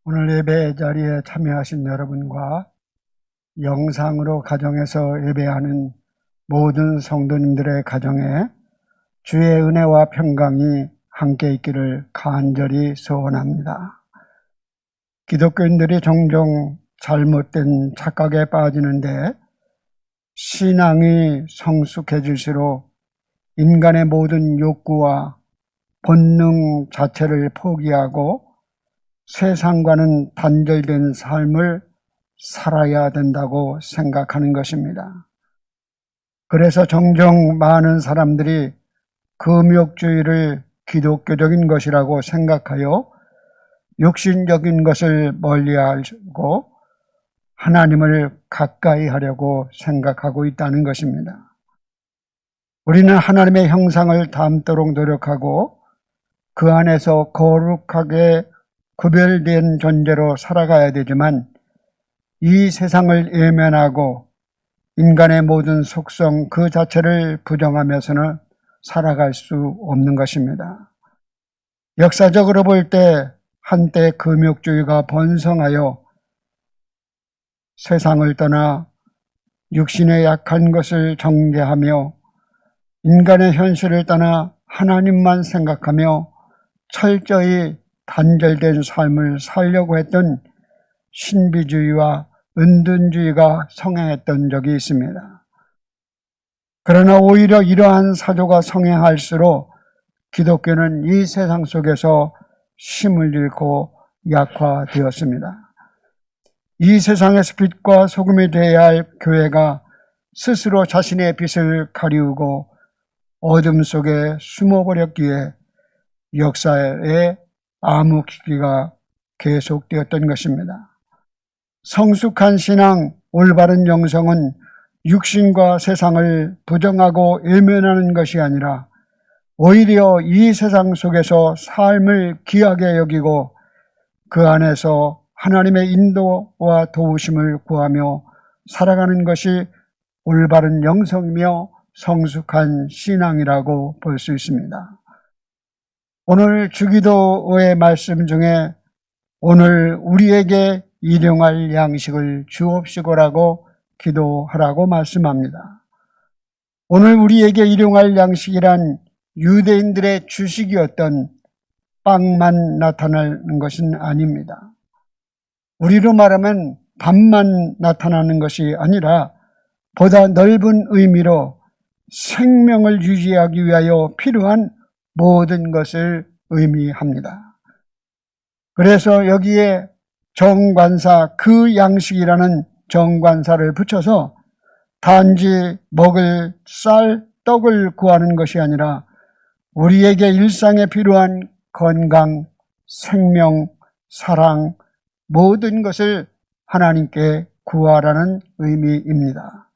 오늘 예배 자리에 참여하신 여러분과 영상으로 가정에서 예배하는 모든 성도님들의 가정에 주의 은혜와 평강이 함께 있기를 간절히 소원합니다. 기독교인들이 종종 잘못된 착각에 빠지는데 신앙이 성숙해질수록 인간의 모든 욕구와 본능 자체를 포기하고 세상과는 단절된 삶을 살아야 된다고 생각하는 것입니다. 그래서 종종 많은 사람들이 금욕주의를 기독교적인 것이라고 생각하여 육신적인 것을 멀리하고 하나님을 가까이 하려고 생각하고 있다는 것입니다. 우리는 하나님의 형상을 닮도록 노력하고 그 안에서 거룩하게 구별된 존재로 살아가야 되지만 이 세상을 외면하고 인간의 모든 속성 그 자체를 부정하면서는 살아갈 수 없는 것입니다. 역사적으로 볼 때 한때 금욕주의가 번성하여 세상을 떠나 육신의 약한 것을 정죄하며 인간의 현실을 떠나 하나님만 생각하며 철저히 단절된 삶을 살려고 했던 신비주의와 은둔주의가 성행했던 적이 있습니다. 그러나 오히려 이러한 사조가 성행할수록 기독교는 이 세상 속에서 힘을 잃고 약화되었습니다. 이 세상에서 빛과 소금이 되어야 할 교회가 스스로 자신의 빛을 가리우고 어둠 속에 숨어버렸기에 역사의 암흑기가 계속되었던 것입니다. 성숙한 신앙, 올바른 영성은 육신과 세상을 부정하고 외면하는 것이 아니라 오히려 이 세상 속에서 삶을 귀하게 여기고 그 안에서 하나님의 인도와 도우심을 구하며 살아가는 것이 올바른 영성이며 성숙한 신앙이라고 볼 수 있습니다. 오늘 주기도의 말씀 중에 오늘 우리에게 일용할 양식을 주옵시고라고 기도하라고 말씀합니다. 오늘 우리에게 일용할 양식이란 유대인들의 주식이었던 빵만 나타나는 것은 아닙니다. 우리로 말하면 밥만 나타나는 것이 아니라 보다 넓은 의미로 생명을 유지하기 위하여 필요한 모든 것을 의미합니다. 그래서 여기에 정관사, 그 양식이라는 정관사를 붙여서 단지 먹을 쌀, 떡을 구하는 것이 아니라 우리에게 일상에 필요한 건강, 생명, 사랑, 모든 것을 하나님께 구하라는 의미입니다.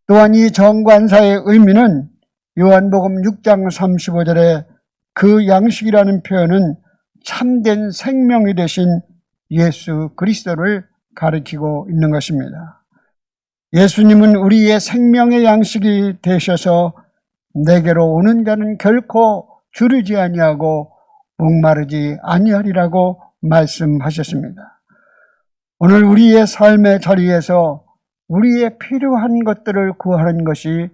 또한 이 정관사의 의미는 요한복음 6장 35절에 그 양식이라는 표현은 참된 생명이 되신 예수 그리스도를 가리키고 있는 것입니다. 예수님은 우리의 생명의 양식이 되셔서 내게로 오는 자는 결코 주르지 아니하고 목마르지 아니하리라고 말씀하셨습니다. 오늘 우리의 삶의 자리에서 우리의 필요한 것들을 구하는 것이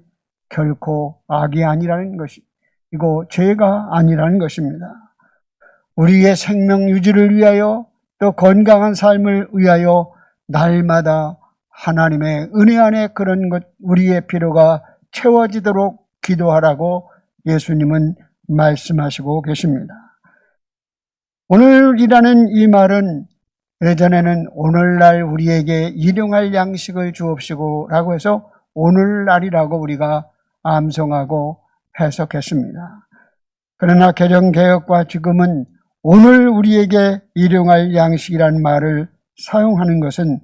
결코 악이 아니라는 것이고 죄가 아니라는 것입니다. 우리의 생명 유지를 위하여 또 건강한 삶을 위하여 날마다 하나님의 은혜 안에 그런 것 우리의 필요가 채워지도록 기도하라고 예수님은 말씀하시고 계십니다. 오늘이라는 이 말은 예전에는 오늘날 우리에게 일용할 양식을 주옵시고 라고 해서 오늘날이라고 우리가 암송하고 해석했습니다. 그러나 개정개혁과 지금은 오늘 우리에게 일용할 양식이라는 말을 사용하는 것은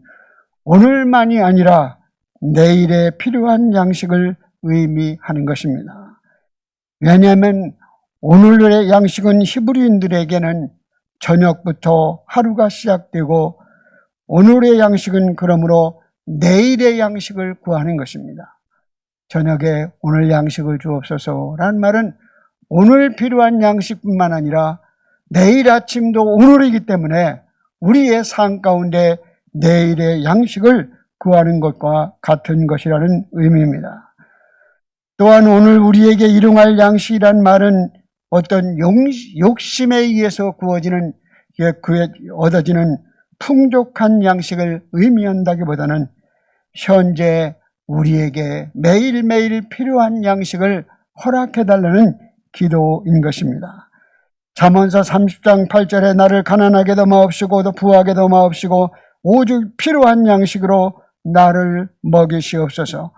오늘만이 아니라 내일에 필요한 양식을 의미하는 것입니다. 왜냐하면 오늘의 양식은 히브리인들에게는 저녁부터 하루가 시작되고 오늘의 양식은 그러므로 내일의 양식을 구하는 것입니다. 저녁에 오늘 양식을 주옵소서라는 말은 오늘 필요한 양식뿐만 아니라 내일 아침도 오늘이기 때문에 우리의 삶 가운데 내일의 양식을 구하는 것과 같은 것이라는 의미입니다. 또한 오늘 우리에게 일용할 양식이란 말은 어떤 욕심에 의해서 구워지는, 얻어지는 풍족한 양식을 의미한다기보다는 현재 우리에게 매일매일 필요한 양식을 허락해달라는 기도인 것입니다. 잠언서 30장 8절에 나를 가난하게도 마옵시고 또 부하게도 마옵시고 오직 필요한 양식으로 나를 먹이시옵소서.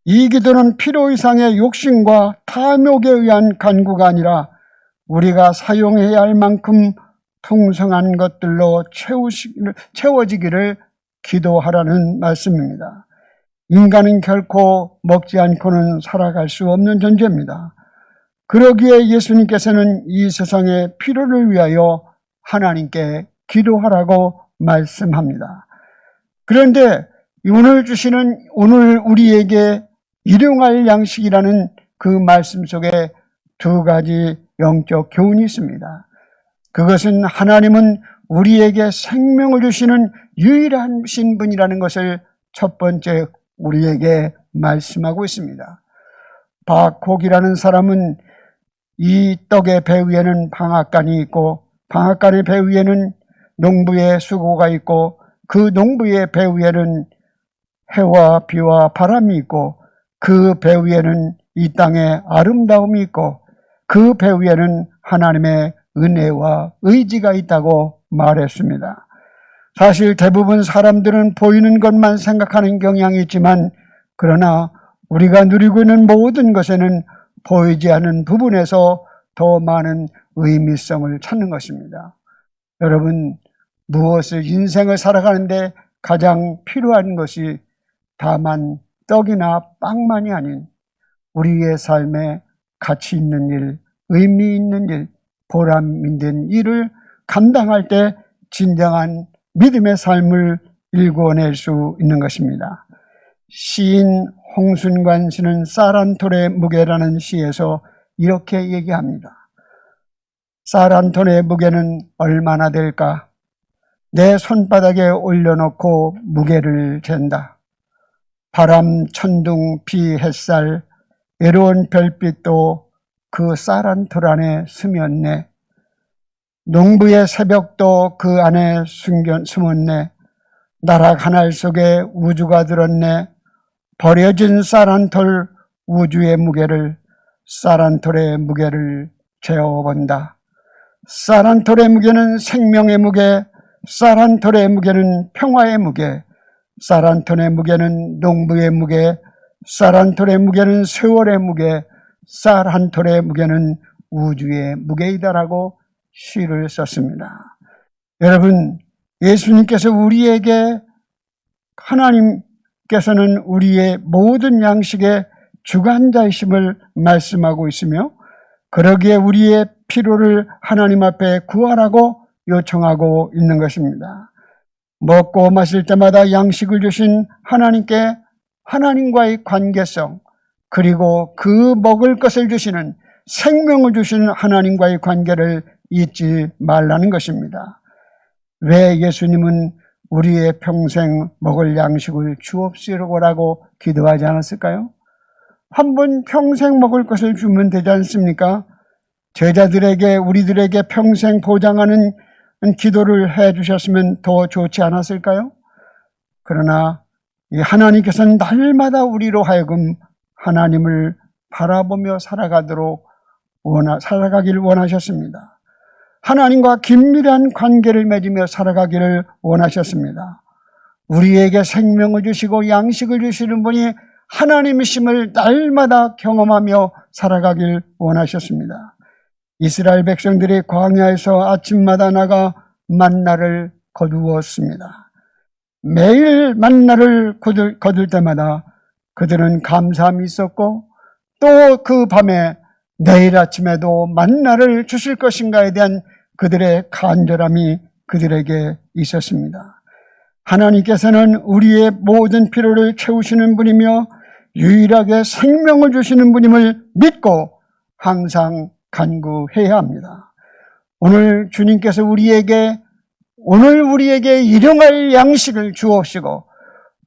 이 기도는 필요 이상의 욕심과 탐욕에 의한 간구가 아니라 우리가 사용해야 할 만큼 풍성한 것들로 채워지기를 기도하라는 말씀입니다. 인간은 결코 먹지 않고는 살아갈 수 없는 존재입니다. 그러기에 예수님께서는 이 세상의 필요를 위하여 하나님께 기도하라고 말씀합니다. 그런데 오늘 우리에게 일용할 양식이라는 그 말씀 속에 두 가지 영적 교훈이 있습니다. 그것은 하나님은 우리에게 생명을 주시는 유일하신 분이라는 것을 첫 번째 우리에게 말씀하고 있습니다. 박콕이라는 사람은 이 떡의 배 위에는 방앗간이 있고 방앗간의 배 위에는 농부의 수고가 있고 그 농부의 배 위에는 해와 비와 바람이 있고 그 배 위에는 이 땅의 아름다움이 있고 그 배 위에는 하나님의 은혜와 의지가 있다고 말했습니다. 사실 대부분 사람들은 보이는 것만 생각하는 경향이 있지만 그러나 우리가 누리고 있는 모든 것에는 보이지 않는 부분에서 더 많은 의미성을 찾는 것입니다. 여러분, 무엇을 인생을 살아가는데 가장 필요한 것이 다만 떡이나 빵만이 아닌 우리의 삶에 가치 있는 일, 의미 있는 일, 보람 있는 일을 감당할 때 진정한 믿음의 삶을 일궈낼 수 있는 것입니다. 시인 홍순관 씨는 쌀1톨의 무게라는 시에서 이렇게 얘기합니다. 쌀1톨의 무게는 얼마나 될까? 내 손바닥에 올려놓고 무게를 잰다. 바람, 천둥, 비, 햇살, 외로운 별빛도 그 쌀1톨 안에 스며있네. 농부의 새벽도 그 안에 숨었네. 나락 하늘 속에 우주가 들었네. 버려진 쌀1톨 우주의 무게를, 쌀1톨의 무게를 재어본다. 쌀1톨의 무게는 생명의 무게, 쌀1톨의 무게는 평화의 무게, 쌀1톨의 무게는 농부의 무게, 쌀1톨의 무게는 세월의 무게, 쌀1톨의 무게는 우주의 무게이다라고 시를 썼습니다. 여러분, 예수님께서 우리에게, 하나님께서는 우리의 모든 양식의 주관자이심을 말씀하고 있으며 그러기에 우리의 필요를 하나님 앞에 구하라고 요청하고 있는 것입니다. 먹고 마실 때마다 양식을 주신 하나님께 하나님과의 관계성, 그리고 그 먹을 것을 주시는, 생명을 주시는 하나님과의 관계를 잊지 말라는 것입니다. 왜 예수님은 우리의 평생 먹을 양식을 주옵시고라고 기도하지 않았을까요? 한 번 평생 먹을 것을 주면 되지 않습니까? 제자들에게, 우리들에게 평생 보장하는 기도를 해 주셨으면 더 좋지 않았을까요? 그러나 하나님께서는 날마다 우리로 하여금 하나님을 바라보며 살아가기를 원하셨습니다. 하나님과 긴밀한 관계를 맺으며 살아가기를 원하셨습니다. 우리에게 생명을 주시고 양식을 주시는 분이 하나님이심을 날마다 경험하며 살아가길 원하셨습니다. 이스라엘 백성들이 광야에서 아침마다 나가 만나를 거두었습니다. 매일 만나를 거둘 때마다 그들은 감사함이 있었고 또 그 밤에 내일 아침에도 만나를 주실 것인가에 대한 그들의 간절함이 그들에게 있었습니다. 하나님께서는 우리의 모든 필요를 채우시는 분이며 유일하게 생명을 주시는 분임을 믿고 항상 간구해야 합니다. 오늘 주님께서 우리에게 오늘 우리에게 일용할 양식을 주옵시고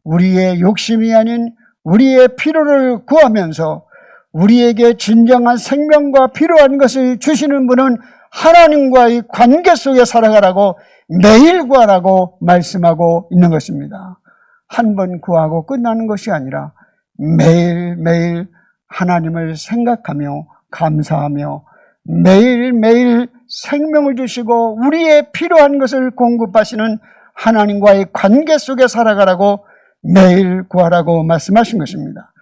우리의 욕심이 아닌 우리의 필요를 구하면서 우리에게 진정한 생명과 필요한 것을 주시는 분은 하나님과의 관계 속에 살아가라고 매일 구하라고 말씀하고 있는 것입니다. 한 번 구하고 끝나는 것이 아니라 매일매일 하나님을 생각하며 감사하며 매일매일 생명을 주시고 우리의 필요한 것을 공급하시는 하나님과의 관계 속에 살아가라고 매일 구하라고 말씀하신 것입니다.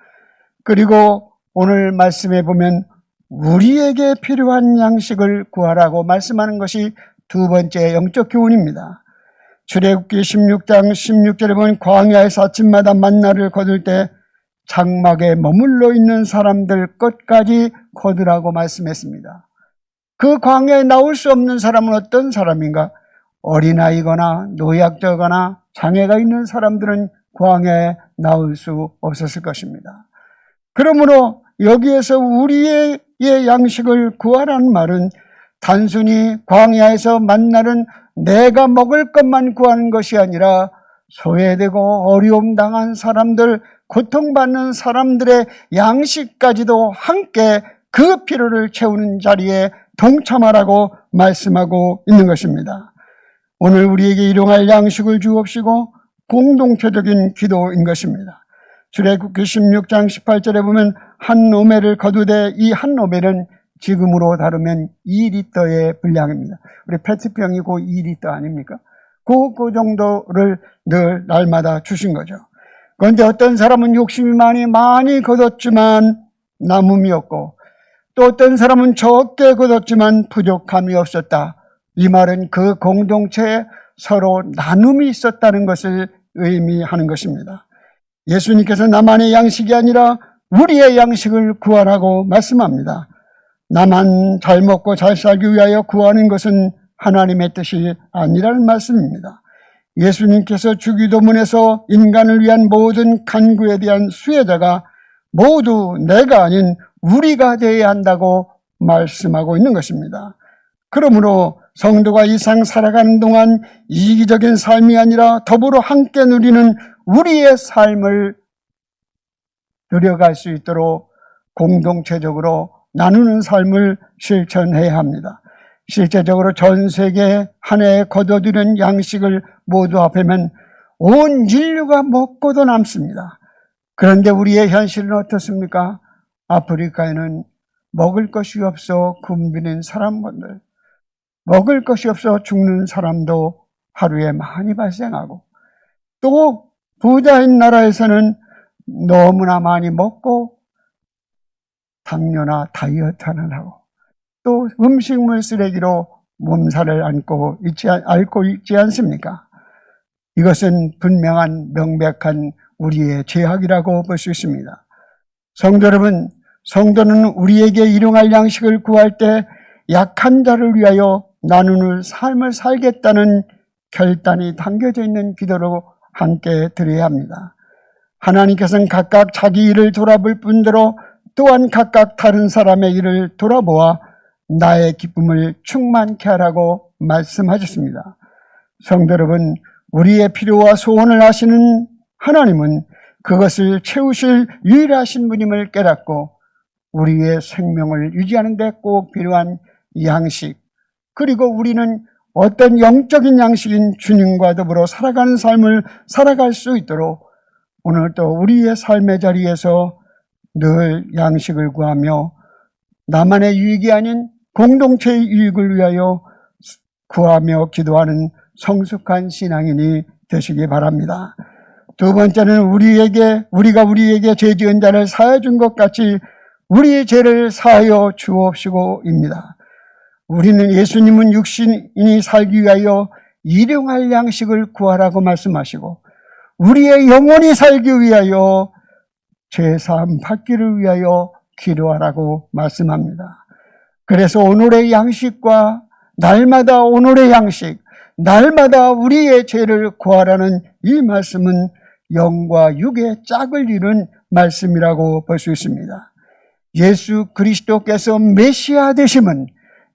그리고 오늘 말씀에 보면 우리에게 필요한 양식을 구하라고 말씀하는 것이 두 번째 영적 교훈입니다. 출애굽기 16장 16절에 보면 광야에서 아침마다 만나를 거둘 때 장막에 머물러 있는 사람들 끝까지 거두라고 말씀했습니다. 그 광야에 나올 수 없는 사람은 어떤 사람인가? 어린아이거나 노약자거나 장애가 있는 사람들은 광야에 나올 수 없었을 것입니다. 그러므로 여기에서 우리의 양식을 구하라는 말은 단순히 광야에서 만나는 내가 먹을 것만 구하는 것이 아니라 소외되고 어려움 당한 사람들, 고통받는 사람들의 양식까지도 함께 그 필요를 채우는 자리에 동참하라고 말씀하고 있는 것입니다. 오늘 우리에게 일용할 양식을 주옵시고 공동체적인 기도인 것입니다. 출애굽기 16장 18절에 보면 한 오멜을 거두되 이 한 오멜은 지금으로 다루면 2리터의 분량입니다. 우리 페트병이 그 2리터 아닙니까? 그 정도를 늘 날마다 주신 거죠. 그런데 어떤 사람은 욕심이 많이 거뒀지만 남음이 없고 또 어떤 사람은 적게 거뒀지만 부족함이 없었다. 이 말은 그 공동체에 서로 나눔이 있었다는 것을 의미하는 것입니다. 예수님께서 나만의 양식이 아니라 우리의 양식을 구하라고 말씀합니다. 나만 잘 먹고 잘 살기 위하여 구하는 것은 하나님의 뜻이 아니라는 말씀입니다. 예수님께서 주기도문에서 인간을 위한 모든 간구에 대한 수혜자가 모두 내가 아닌 우리가 되어야 한다고 말씀하고 있는 것입니다. 그러므로 성도가 이 상 살아가는 동안 이기적인 삶이 아니라 더불어 함께 누리는 우리의 삶을 누려갈 수 있도록 공동체적으로 나누는 삶을 실천해야 합니다. 실제적으로 전 세계 한 해에 거둬들인 양식을 모두 합하면 온 인류가 먹고도 남습니다. 그런데 우리의 현실은 어떻습니까? 아프리카에는 먹을 것이 없어 굶주린 사람들, 먹을 것이 없어 죽는 사람도 하루에 많이 발생하고 또 부자인 나라에서는 너무나 많이 먹고 당뇨나 다이어트를 하고 또 음식물 쓰레기로 몸살을 앓고 있지 않습니까? 이것은 분명한 명백한 우리의 죄악이라고 볼 수 있습니다. 성도 여러분, 성도는 우리에게 일용할 양식을 구할 때 약한 자를 위하여 나누는 삶을 살겠다는 결단이 담겨져 있는 기도로 함께 드려야 합니다. 하나님께서는 각각 자기 일을 돌아볼 뿐더러 또한 각각 다른 사람의 일을 돌아보아 나의 기쁨을 충만케 하라고 말씀하셨습니다. 성도 여러분, 우리의 필요와 소원을 아시는 하나님은 그것을 채우실 유일하신 분임을 깨닫고 우리의 생명을 유지하는 데 꼭 필요한 양식, 그리고 우리는 어떤 영적인 양식인 주님과 더불어 살아가는 삶을 살아갈 수 있도록 오늘도 우리의 삶의 자리에서 늘 양식을 구하며 나만의 유익이 아닌 공동체의 유익을 위하여 구하며 기도하는 성숙한 신앙인이 되시기 바랍니다. 두 번째는 우리가 우리에게 죄 지은 자를 사하여 준 것 같이 우리의 죄를 사하여 주옵시고입니다. 우리는 예수님은 육신이 살기 위하여 일용할 양식을 구하라고 말씀하시고 우리의 영혼이 살기 위하여 죄사함 받기를 위하여 기도하라고 말씀합니다. 그래서 오늘의 양식과 날마다 오늘의 양식, 날마다 우리의 죄를 구하라는 이 말씀은 영과 육의 짝을 이룬 말씀이라고 볼 수 있습니다. 예수 그리스도께서 메시아 되심은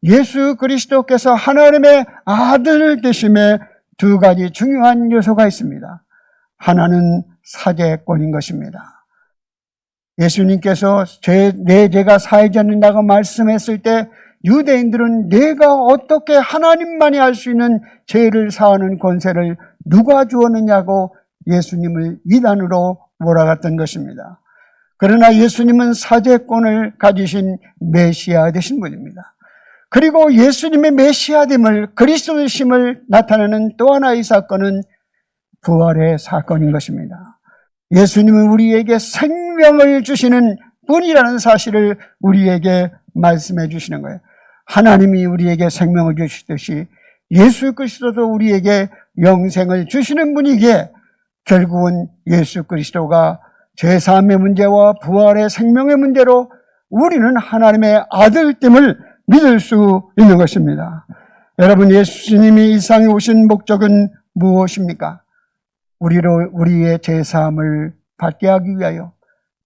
예수 그리스도께서 하나님의 아들 되심에 두 가지 중요한 요소가 있습니다. 하나는 사죄권인 것입니다. 예수님께서 내 죄가 사하지 않는다고 말씀했을 때 유대인들은 내가 어떻게 하나님만이 할 수 있는 죄를 사하는 권세를 누가 주었느냐고 예수님을 이단으로 몰아갔던 것입니다. 그러나 예수님은 사죄권을 가지신 메시아 되신 분입니다. 그리고 예수님의 메시아됨을, 그리스도심을 나타내는 또 하나의 사건은 부활의 사건인 것입니다. 예수님은 우리에게 생명을 주시는 분이라는 사실을 우리에게 말씀해 주시는 거예요. 하나님이 우리에게 생명을 주시듯이 예수 그리스도도 우리에게 영생을 주시는 분이기에 결국은 예수 그리스도가 죄사함의 문제와 부활의 생명의 문제로 우리는 하나님의 아들됨을 믿을 수 있는 것입니다. 여러분, 예수님이 이 세상에 오신 목적은 무엇입니까? 우리의 죄사함을 받게 하기 위하여,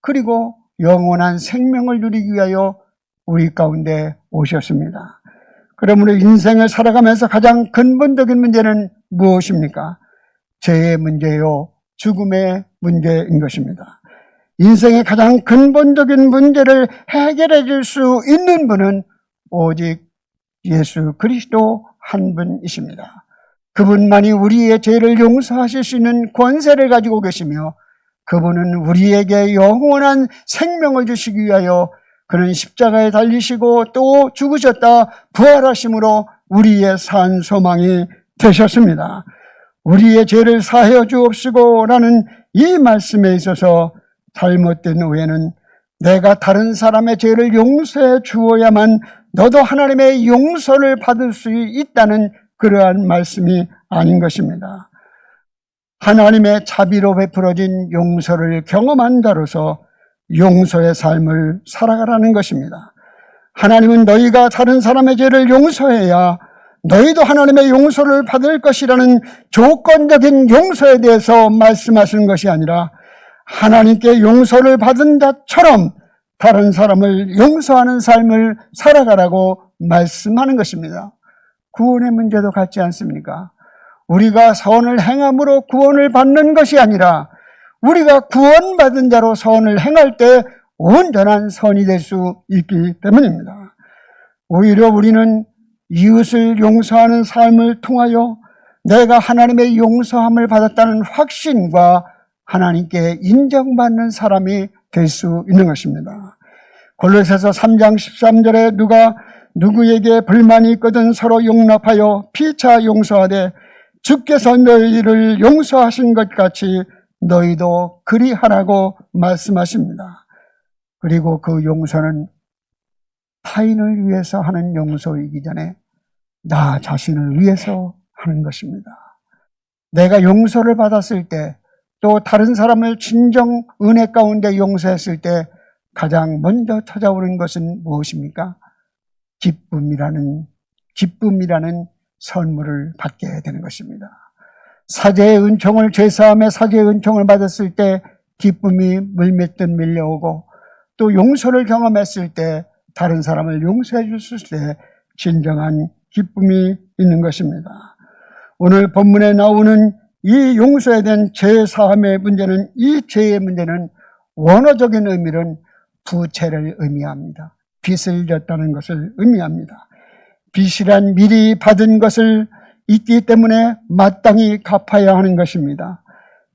그리고 영원한 생명을 누리기 위하여 우리 가운데 오셨습니다. 그러므로 인생을 살아가면서 가장 근본적인 문제는 무엇입니까? 죄의 문제요, 죽음의 문제인 것입니다. 인생의 가장 근본적인 문제를 해결해 줄 수 있는 분은 오직 예수 그리스도 한 분이십니다. 그분만이 우리의 죄를 용서하실 수 있는 권세를 가지고 계시며, 그분은 우리에게 영원한 생명을 주시기 위하여 그는 십자가에 달리시고 또 죽으셨다 부활하심으로 우리의 산 소망이 되셨습니다. 우리의 죄를 사하여 주옵시고 라는 이 말씀에 있어서 잘못된 오해는 내가 다른 사람의 죄를 용서해 주어야만 너도 하나님의 용서를 받을 수 있다는 그러한 말씀이 아닌 것입니다. 하나님의 자비로 베풀어진 용서를 경험한 자로서 용서의 삶을 살아가라는 것입니다. 하나님은 너희가 다른 사람의 죄를 용서해야 너희도 하나님의 용서를 받을 것이라는 조건적인 용서에 대해서 말씀하시는 것이 아니라 하나님께 용서를 받은 자처럼 다른 사람을 용서하는 삶을 살아가라고 말씀하는 것입니다. 구원의 문제도 같지 않습니까? 우리가 선을 행함으로 구원을 받는 것이 아니라 우리가 구원받은 자로 선을 행할 때 온전한 선이 될 수 있기 때문입니다. 오히려 우리는 이웃을 용서하는 삶을 통하여 내가 하나님의 용서함을 받았다는 확신과 하나님께 인정받는 사람이 될 수 있는 것입니다. 골로새서 3장 13절에 누가 누구에게 불만이 있거든 서로 용납하여 피차 용서하되 주께서 너희를 용서하신 것 같이 너희도 그리하라고 말씀하십니다. 그리고 그 용서는 타인을 위해서 하는 용서이기 전에 나 자신을 위해서 하는 것입니다. 내가 용서를 받았을 때, 또 다른 사람을 진정 은혜 가운데 용서했을 때 가장 먼저 찾아오는 것은 무엇입니까? 기쁨이라는 선물을 받게 되는 것입니다. 사죄의 은총을, 죄사함의 사죄의 은총을 받았을 때 기쁨이 물밀듯 밀려오고, 또 용서를 경험했을 때, 다른 사람을 용서해 줬을 때 진정한 기쁨이 있는 것입니다. 오늘 본문에 나오는 이 용서에 대한 죄사함의 문제는, 이 죄의 문제는 원어적인 의미는 부채를 의미합니다. 빚을 졌다는 것을 의미합니다. 빚이란 미리 받은 것을 있기 때문에 마땅히 갚아야 하는 것입니다.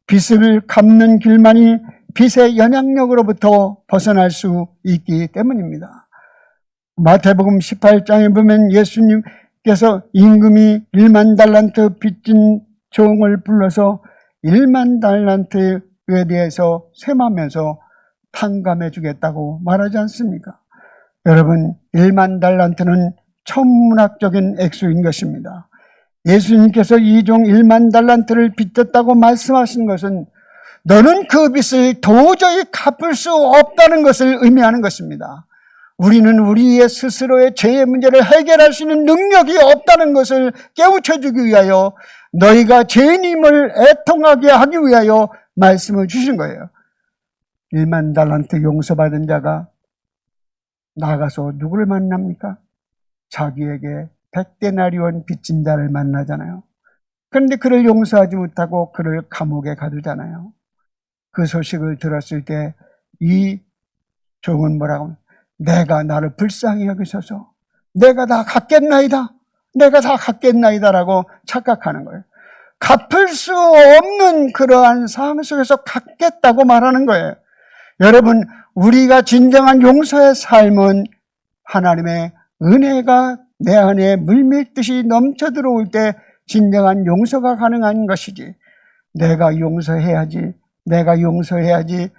빚을 갚는 길만이 빚의 영향력으로부터 벗어날 수 있기 때문입니다. 마태복음 18장에 보면 예수님께서 임금이 1만 달란트 빚진 종을 불러서 1만 달란트에 대해서 셈하면서 탕감해 주겠다고 말하지 않습니까? 여러분, 1만 달란트는 천문학적인 액수인 것입니다. 예수님께서 이 종 1만 달란트를 빚졌다고 말씀하신 것은 너는 그 빚을 도저히 갚을 수 없다는 것을 의미하는 것입니다. 우리는 우리의 스스로의 죄의 문제를 해결할 수 있는 능력이 없다는 것을 깨우쳐주기 위하여 너희가 죄인임을 애통하게 하기 위하여 말씀을 주신 거예요. 1만 달란트 용서받은 자가 나가서 누구를 만납니까? 자기에게 100데나리온 빚진 자를 만나잖아요. 그런데 그를 용서하지 못하고 그를 감옥에 가두잖아요. 그 소식을 들었을 때 이 종은 뭐라고 하면, 내가 나를 불쌍히 여기소서, 내가 다 갚겠나이다, 내가 다 갚겠나이다라고 착각하는 거예요. 갚을 수 없는 그러한 상황 속에서 갚겠다고 말하는 거예요. 여러분, 우리가 진정한 용서의 삶은 하나님의 은혜가 내 안에 물밀듯이 넘쳐 들어올 때 진정한 용서가 가능한 것이지, 내가 용서해야지, 내가 용서해야지,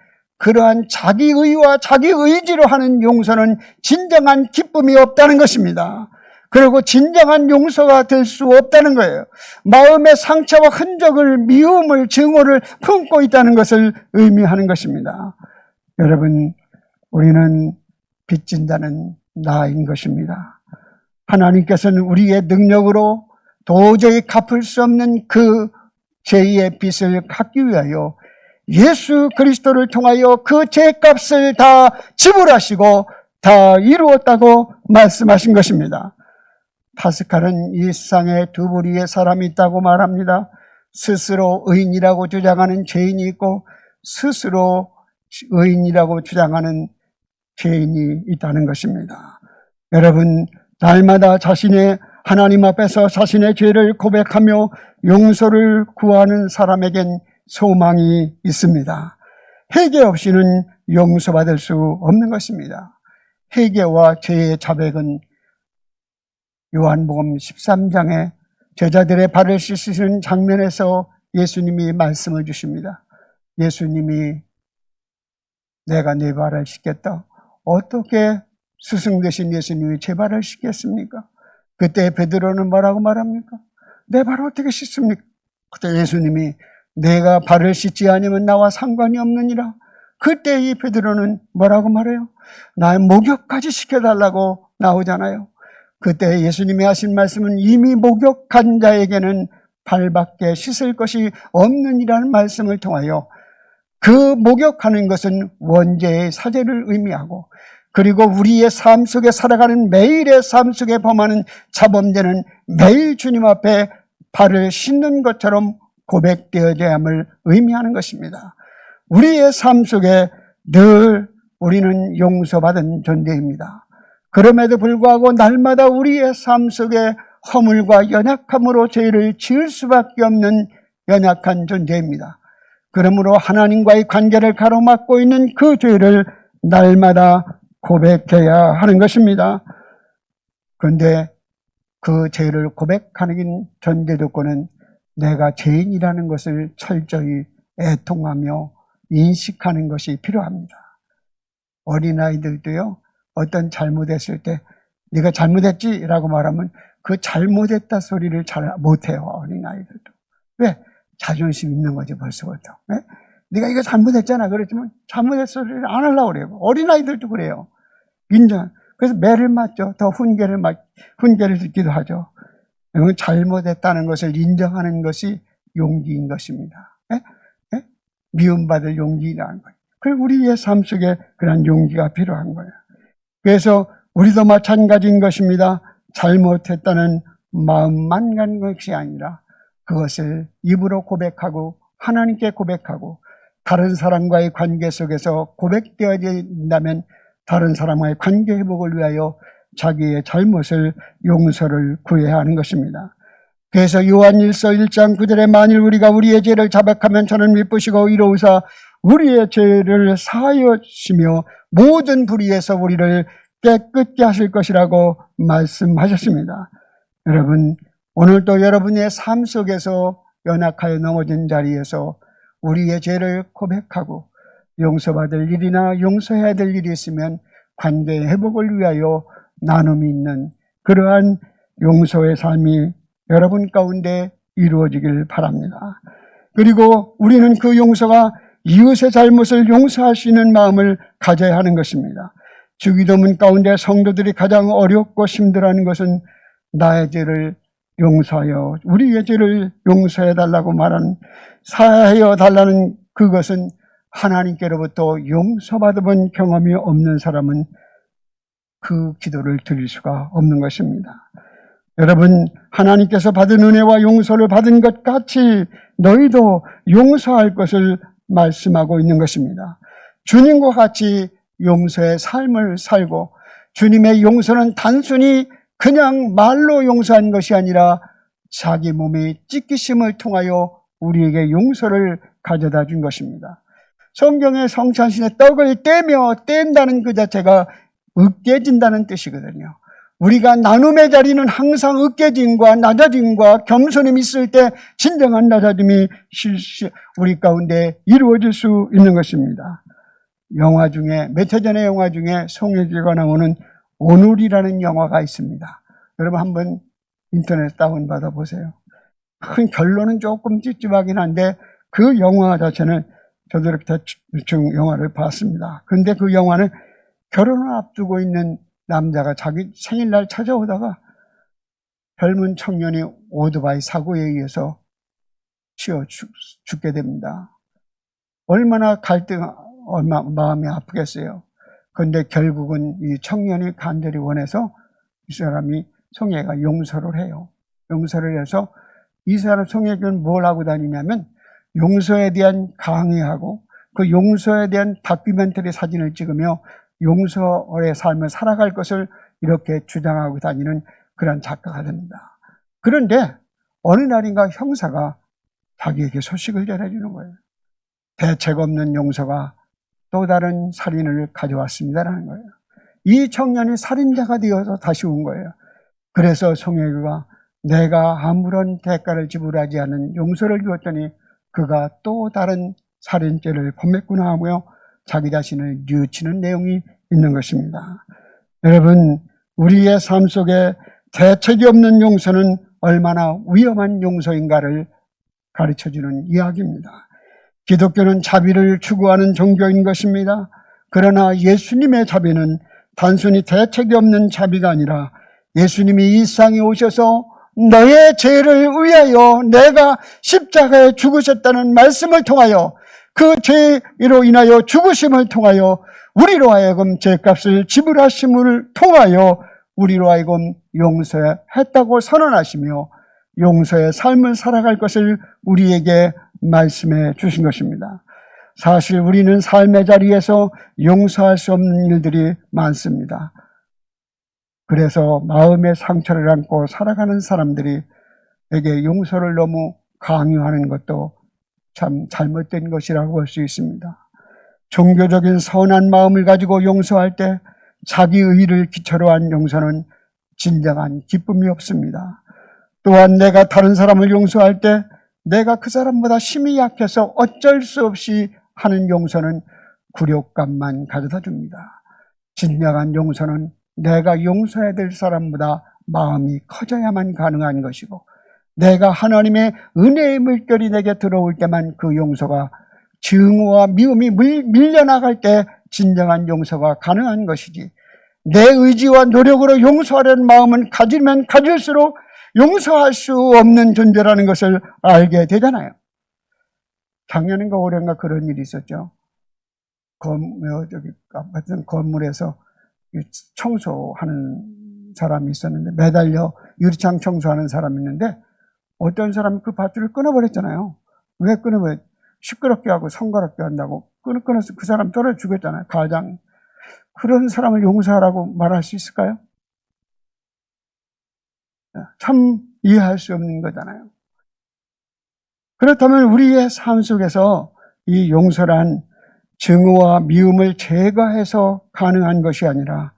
그러한 자기의와 자기의지로 하는 용서는 진정한 기쁨이 없다는 것입니다. 그리고 진정한 용서가 될 수 없다는 거예요. 마음의 상처와 흔적을, 미움을, 증오를 품고 있다는 것을 의미하는 것입니다. 여러분, 우리는 빚진 자는 나인 것입니다. 하나님께서는 우리의 능력으로 도저히 갚을 수 없는 그 죄의 빚을 갚기 위하여 예수 그리스도를 통하여 그 죄값을 다 지불하시고 다 이루었다고 말씀하신 것입니다. 파스칼은 이 세상에 두 부류의 사람이 있다고 말합니다. 스스로 의인이라고 주장하는 죄인이 있고 스스로 의인이라고 주장하는 죄인이 있다는 것입니다. 여러분, 날마다 자신의 하나님 앞에서 자신의 죄를 고백하며 용서를 구하는 사람에겐 소망이 있습니다. 회개 없이는 용서받을 수 없는 것입니다. 회개와 죄의 자백은 요한복음 13장에 제자들의 발을 씻으시는 장면에서 예수님이 말씀을 주십니다. 예수님이 내가 네 발을 씻겠다. 어떻게 스승 되신 예수님이 제 발을 씻겠습니까? 그때 베드로는 뭐라고 말합니까? 내 발을 어떻게 씻습니까? 그때 예수님이 내가 발을 씻지 않으면 나와 상관이 없느니라. 그때 이 베드로는 뭐라고 말해요? 나의 목욕까지 시켜달라고 나오잖아요. 그때 예수님이 하신 말씀은 이미 목욕한 자에게는 발밖에 씻을 것이 없느니라는 말씀을 통하여 그 목욕하는 것은 원죄의 사죄를 의미하고, 그리고 우리의 삶 속에 살아가는 매일의 삶 속에 범하는 자범죄는 매일 주님 앞에 발을 씻는 것처럼 고백되어야 함을 의미하는 것입니다. 우리의 삶 속에 늘 우리는 용서받은 존재입니다. 그럼에도 불구하고 날마다 우리의 삶 속에 허물과 연약함으로 죄를 지을 수밖에 없는 연약한 존재입니다. 그러므로 하나님과의 관계를 가로막고 있는 그 죄를 날마다 고백해야 하는 것입니다. 그런데 그 죄를 고백하는 전제 조건은 내가 죄인이라는 것을 철저히 애통하며 인식하는 것이 필요합니다. 어린아이들도요, 어떤 잘못했을 때 네가 잘못했지라고 말하면 그 잘못했다 소리를 잘 못해요. 어린아이들도. 왜? 자존심 있는 거지 벌써부터. 네? 네가 이거 잘못했잖아 그랬지만 잘못했 소리를 안 하려고 그래요. 어린아이들도 그래요. 인정. 그래서 매를 맞죠. 더 훈계를 듣기도 하죠. 잘못했다는 것을 인정하는 것이 용기인 것입니다. 네? 네? 미움받을 용기라는 거예요. 그리고 우리의 삶 속에 그런 용기가 필요한 거예요. 그래서 우리도 마찬가지인 것입니다. 잘못했다는 마음만 가는 것이 아니라 그것을 입으로 고백하고 하나님께 고백하고 다른 사람과의 관계 속에서 고백되어야 된다면 다른 사람과의 관계 회복을 위하여 자기의 잘못을 용서를 구해야 하는 것입니다. 그래서 요한일서 1장 9절에 만일 우리가 우리의 죄를 자백하면 저는 미쁘시고 이로우사 우리의 죄를 사하시며 모든 불의에서 우리를 깨끗게 하실 것이라고 말씀하셨습니다. 여러분, 오늘도 여러분의 삶 속에서 연약하여 넘어진 자리에서 우리의 죄를 고백하고 용서받을 일이나 용서해야 될 일이 있으면 관계의 회복을 위하여 나눔이 있는 그러한 용서의 삶이 여러분 가운데 이루어지길 바랍니다. 그리고 우리는 그 용서가 이웃의 잘못을 용서할 수 있는 마음을 가져야 하는 것입니다. 주기도문 가운데 성도들이 가장 어렵고 힘들어하는 것은 나의 죄를 용서하여 우리의 죄를 용서해 달라고 말하는 사하여 달라는 그것은 하나님께로부터 용서받아본 경험이 없는 사람은 그 기도를 드릴 수가 없는 것입니다. 여러분, 하나님께서 받은 은혜와 용서를 받은 것 같이 너희도 용서할 것을 말씀하고 있는 것입니다. 주님과 같이 용서의 삶을 살고, 주님의 용서는 단순히 그냥 말로 용서한 것이 아니라 자기 몸의 찢기심을 통하여 우리에게 용서를 가져다 준 것입니다. 성경의 성찬신에 떡을 뗀다는 그 자체가 으깨진다는 뜻이거든요. 우리가 나눔의 자리는 항상 으깨짐과 낮아짐과 겸손함이 있을 때 진정한 낮아짐이 우리 가운데 이루어질 수 있는 것입니다. 영화 중에, 몇 해 전의 영화 중에 송혜교가 나오는 오늘이라는 영화가 있습니다. 여러분 한번 인터넷 다운받아 보세요. 큰 결론은 조금 찝찝하긴 한데 그 영화 자체는 저도 이렇게 대충 영화를 봤습니다. 근데 그 영화는 결혼을 앞두고 있는 남자가 자기 생일날 찾아오다가 젊은 청년이 오토바이 사고에 의해서 죽게 됩니다. 얼마나 마음이 아프겠어요. 그런데 결국은 이 청년이 간절히 원해서 이 사람이 송혜가 용서를 해요. 용서를 해서 이 사람 송혜교는 뭘 하고 다니냐면 용서에 대한 강의하고 그 용서에 대한 다큐멘터리 사진을 찍으며 용서의 삶을 살아갈 것을 이렇게 주장하고 다니는 그런 작가가 됩니다. 그런데 어느 날인가 형사가 자기에게 소식을 전해주는 거예요. 대책 없는 용서가 또 다른 살인을 가져왔습니다라는 거예요. 이 청년이 살인자가 되어서 다시 온 거예요. 그래서 송혜교가 내가 아무런 대가를 지불하지 않은 용서를 주었더니 그가 또 다른 살인죄를 범했구나 하며 자기 자신을 뉘우치는 내용이 있는 것입니다. 여러분, 우리의 삶 속에 대책이 없는 용서는 얼마나 위험한 용서인가를 가르쳐주는 이야기입니다. 기독교는 자비를 추구하는 종교인 것입니다. 그러나 예수님의 자비는 단순히 대책이 없는 자비가 아니라 예수님이 이 세상에 오셔서 너의 죄를 위하여 내가 십자가에 죽으셨다는 말씀을 통하여 그 죄로 인하여 죽으심을 통하여 우리로 하여금 죄값을 지불하심을 통하여 우리로 하여금 용서했다고 선언하시며 용서의 삶을 살아갈 것을 우리에게 말씀해 주신 것입니다. 사실 우리는 삶의 자리에서 용서할 수 없는 일들이 많습니다. 그래서 마음의 상처를 안고 살아가는 사람들이 에게 용서를 너무 강요하는 것도 참 잘못된 것이라고 볼 수 있습니다. 종교적인 선한 마음을 가지고 용서할 때 자기 의의를 기초로 한 용서는 진정한 기쁨이 없습니다. 또한 내가 다른 사람을 용서할 때 내가 그 사람보다 힘이 약해서 어쩔 수 없이 하는 용서는 굴욕감만 가져다 줍니다. 진정한 용서는 내가 용서해야 될 사람보다 마음이 커져야만 가능한 것이고 내가 하나님의 은혜의 물결이 내게 들어올 때만 그 용서가 증오와 미움이 밀려나갈 때 진정한 용서가 가능한 것이지 내 의지와 노력으로 용서하려는 마음은 가지면 가질수록 용서할 수 없는 존재라는 것을 알게 되잖아요. 작년인가 올해인가 그런 일이 있었죠. 건물에서 청소하는 사람이 있었는데 매달려 유리창 청소하는 사람이 있는데 어떤 사람이 그 밧줄을 끊어버렸잖아요. 왜 끊어버렸? 시끄럽게 하고 성가럽게 한다고 끊어서 그 사람 떨어 죽였잖아요. 가장 그런 사람을 용서하라고 말할 수 있을까요? 참 이해할 수 없는 거잖아요. 그렇다면 우리의 삶 속에서 이 용서란 증오와 미움을 제거해서 가능한 것이 아니라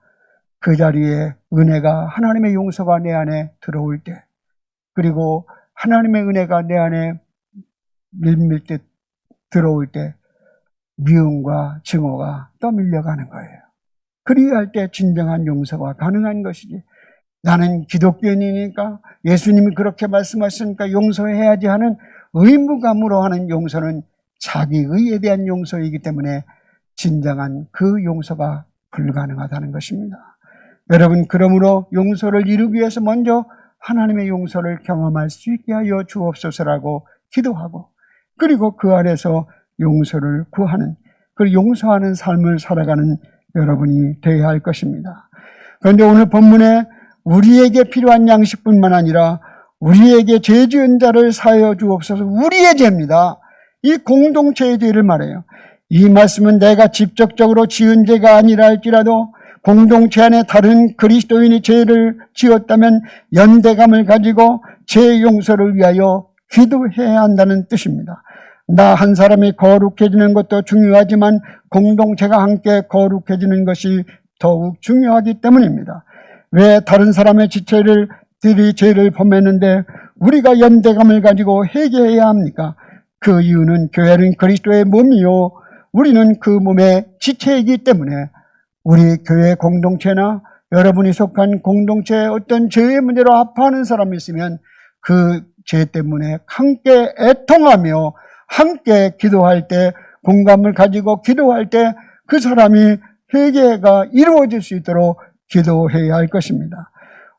그 자리에 은혜가 하나님의 용서가 내 안에 들어올 때 그리고 하나님의 은혜가 내 안에 밀밀듯 들어올 때 미움과 증오가 떠밀려가는 거예요. 그리할 때 진정한 용서가 가능한 것이지 나는 기독교인이니까 예수님이 그렇게 말씀하셨으니까 용서해야지 하는 의무감으로 하는 용서는 자기 의에 대한 용서이기 때문에 진정한 그 용서가 불가능하다는 것입니다. 여러분, 그러므로 용서를 이루기 위해서 먼저 하나님의 용서를 경험할 수 있게 하여 주옵소서라고 기도하고 그리고 그 안에서 용서를 구하는 그 용서하는 삶을 살아가는 여러분이 되어야 할 것입니다. 그런데 오늘 본문에 우리에게 필요한 양식뿐만 아니라 우리에게 죄 지은 자를 사하여 주옵소서. 우리의 죄입니다. 이 공동체의 죄를 말해요. 이 말씀은 내가 직접적으로 지은 죄가 아니라 할지라도 공동체 안에 다른 그리스도인이 죄를 지었다면 연대감을 가지고 죄 용서를 위하여 기도해야 한다는 뜻입니다. 나 한 사람이 거룩해지는 것도 중요하지만 공동체가 함께 거룩해지는 것이 더욱 중요하기 때문입니다. 왜 다른 사람의 지체들이 죄를 범했는데 우리가 연대감을 가지고 회개해야 합니까? 그 이유는 교회는 그리스도의 몸이요 우리는 그 몸의 지체이기 때문에 우리 교회 공동체나 여러분이 속한 공동체에 어떤 죄의 문제로 아파하는 사람이 있으면 그 죄 때문에 함께 애통하며 함께 기도할 때, 공감을 가지고 기도할 때 그 사람이 회개가 이루어질 수 있도록 기도해야 할 것입니다.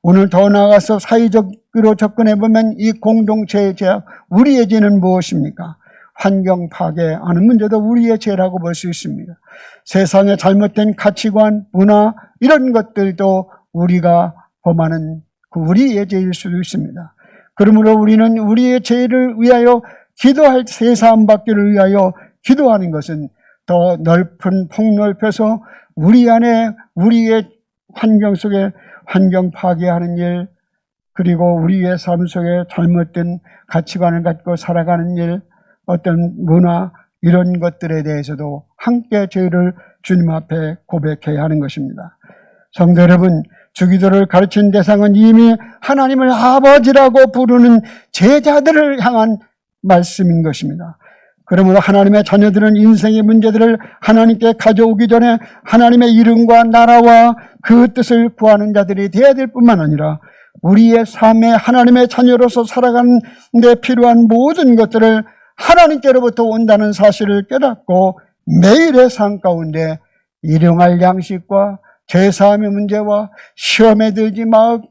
오늘 더 나아가서 사회적으로 접근해보면 이 공동체의 죄악, 우리의 죄는 무엇입니까? 환경 파괴하는 문제도 우리의 죄라고 볼 수 있습니다. 세상의 잘못된 가치관, 문화 이런 것들도 우리가 범하는 우리의 죄일 수도 있습니다. 그러므로 우리는 우리의 죄를 위하여 기도할 세상 받기를 위하여 기도하는 것은 더 넓은 폭넓혀서 우리 안에 우리의 환경 속에 환경 파괴하는 일, 그리고 우리의 삶 속에 잘못된 가치관을 갖고 살아가는 일, 어떤 문화 이런 것들에 대해서도 함께 죄를 주님 앞에 고백해야 하는 것입니다. 성도 여러분, 주기도를 가르친 대상은 이미 하나님을 아버지라고 부르는 제자들을 향한 말씀인 것입니다. 그러므로 하나님의 자녀들은 인생의 문제들을 하나님께 가져오기 전에 하나님의 이름과 나라와 그 뜻을 구하는 자들이 되어야 될 뿐만 아니라 우리의 삶에 하나님의 자녀로서 살아가는 데 필요한 모든 것들을 하나님께로부터 온다는 사실을 깨닫고 매일의 삶 가운데 일용할 양식과 죄사함의 문제와 시험에 들지 말게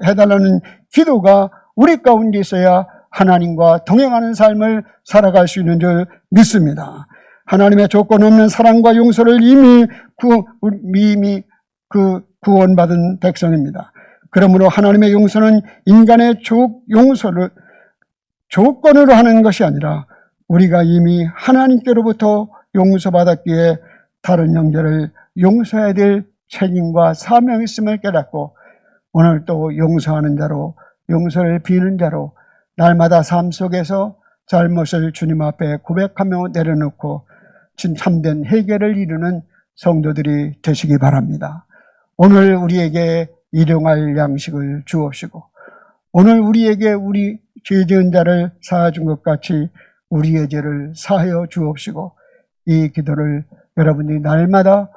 해달라는 기도가 우리 가운데 있어야 하나님과 동행하는 삶을 살아갈 수 있는 줄 믿습니다. 하나님의 조건 없는 사랑과 용서를 이미 구원받은 백성입니다. 그러므로 하나님의 용서는 인간의 용서를 조건으로 하는 것이 아니라 우리가 이미 하나님께로부터 용서받았기에 다른 형제를 용서해야 될 책임과 사명이 있음을 깨닫고 오늘 또 용서하는 자로, 용서를 비는 자로 날마다 삶 속에서 잘못을 주님 앞에 고백하며 내려놓고 참된 해결을 이루는 성도들이 되시기 바랍니다. 오늘 우리에게 일용할 양식을 주옵시고 오늘 우리에게 우리 죄 지은 자를 사하준 것 같이 우리의 죄를 사하여 주옵시고 이 기도를 여러분이 날마다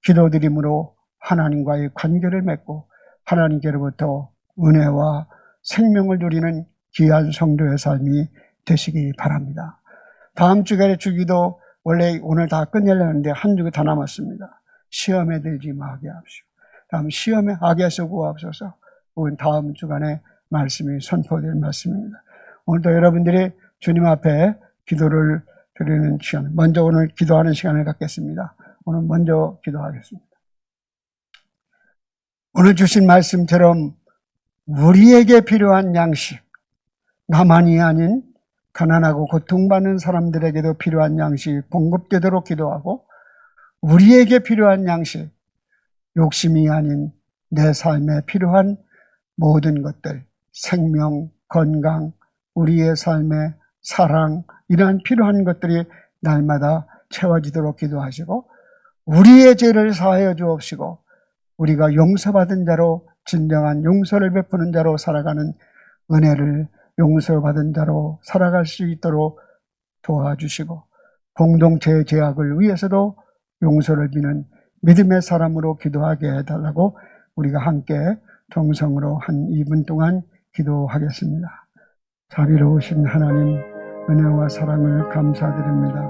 기도드림으로 하나님과의 관계를 맺고 하나님께로부터 은혜와 생명을 누리는 귀한 성도의 삶이 되시기 바랍니다. 다음 주간의 주기도 원래 오늘 다 끝내려고 하는데 한 주가 다 남았습니다. 시험에 들지 마게 합시오. 다음 시험에 악에서 구하옵소서. 그건 다음 주간에 말씀이 선포될 말씀입니다. 오늘도 여러분들이 주님 앞에 기도를 드리는 시간, 먼저 오늘 기도하는 시간을 갖겠습니다. 오늘 먼저 기도하겠습니다. 오늘 주신 말씀처럼 우리에게 필요한 양식, 나만이 아닌 가난하고 고통받는 사람들에게도 필요한 양식이 공급되도록 기도하고 우리에게 필요한 양식, 욕심이 아닌 내 삶에 필요한 모든 것들, 생명, 건강, 우리의 삶의 사랑, 이러한 필요한 것들이 날마다 채워지도록 기도하시고 우리의 죄를 사하여 주옵시고 우리가 용서받은 자로 진정한 용서를 베푸는 자로 살아가는 은혜를 용서받은 자로 살아갈 수 있도록 도와주시고 공동체의 죄악을 위해서도 용서를 비는 믿음의 사람으로 기도하게 해달라고 우리가 함께 통성으로 한 2분 동안 기도하겠습니다. 자비로우신 하나님, 은혜와 사랑을 감사드립니다.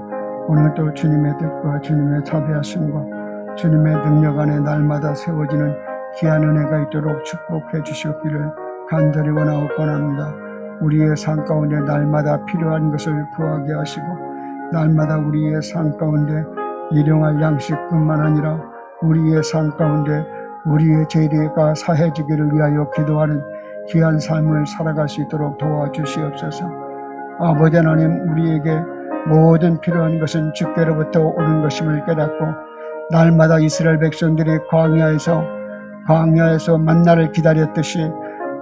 오늘도 주님의 뜻과 주님의 자비하심과 주님의 능력 안에 날마다 세워지는 귀한 은혜가 있도록 축복해 주시기를 간절히 원하옵건합니다. 우리의 삶 가운데 날마다 필요한 것을 구하게 하시고 날마다 우리의 삶 가운데 일용할 양식뿐만 아니라 우리의 삶 가운데 우리의 죄가 사해지기를 위하여 기도하는 귀한 삶을 살아갈 수 있도록 도와주시옵소서. 아버지 하나님, 우리에게 모든 필요한 것은 주께로부터 오는 것임을 깨닫고 날마다 이스라엘 백성들이 광야에서 만나를 기다렸듯이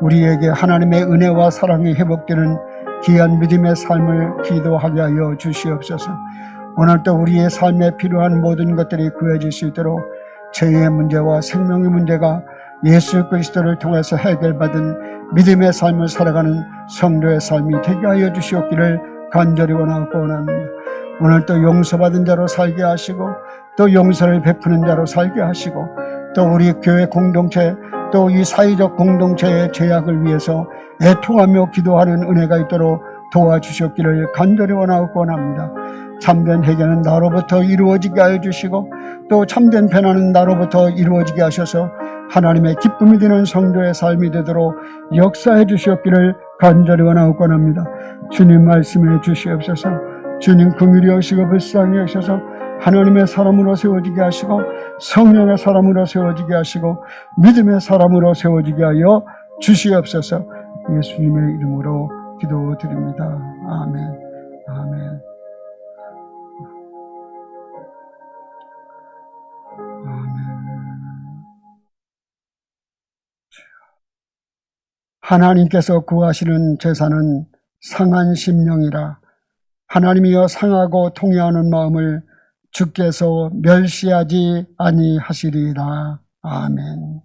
우리에게 하나님의 은혜와 사랑이 회복되는 귀한 믿음의 삶을 기도하게 하여 주시옵소서. 오늘도 우리의 삶에 필요한 모든 것들이 구해질 수 있도록 죄의 문제와 생명의 문제가 예수 그리스도를 통해서 해결받은 믿음의 삶을 살아가는 성도의 삶이 되게 하여 주시옵기를 간절히 원하고 원합니다. 오늘도 용서받은 자로 살게 하시고 또 용서를 베푸는 자로 살게 하시고 또 우리 교회 공동체 또 이 사회적 공동체의 죄악을 위해서 애통하며 기도하는 은혜가 있도록 도와주셨기를 간절히 원하고 원합니다. 참된 회개는 나로부터 이루어지게 하여 주시고 또 참된 변화는 나로부터 이루어지게 하셔서 하나님의 기쁨이 되는 성도의 삶이 되도록 역사해 주셨기를 간절히 원하고 원합니다. 주님 말씀해 주시옵소서. 주님 긍휼히 여시고 불쌍히 여셔서 하나님의 사람으로 세워지게 하시고 성령의 사람으로 세워지게 하시고 믿음의 사람으로 세워지게 하여 주시옵소서. 예수님의 이름으로 기도드립니다. 아멘. 아멘. 하나님께서 구하시는 제사는 상한 심령이라. 하나님이여 상하고 통회하는 마음을 주께서 멸시하지 아니하시리라. 아멘.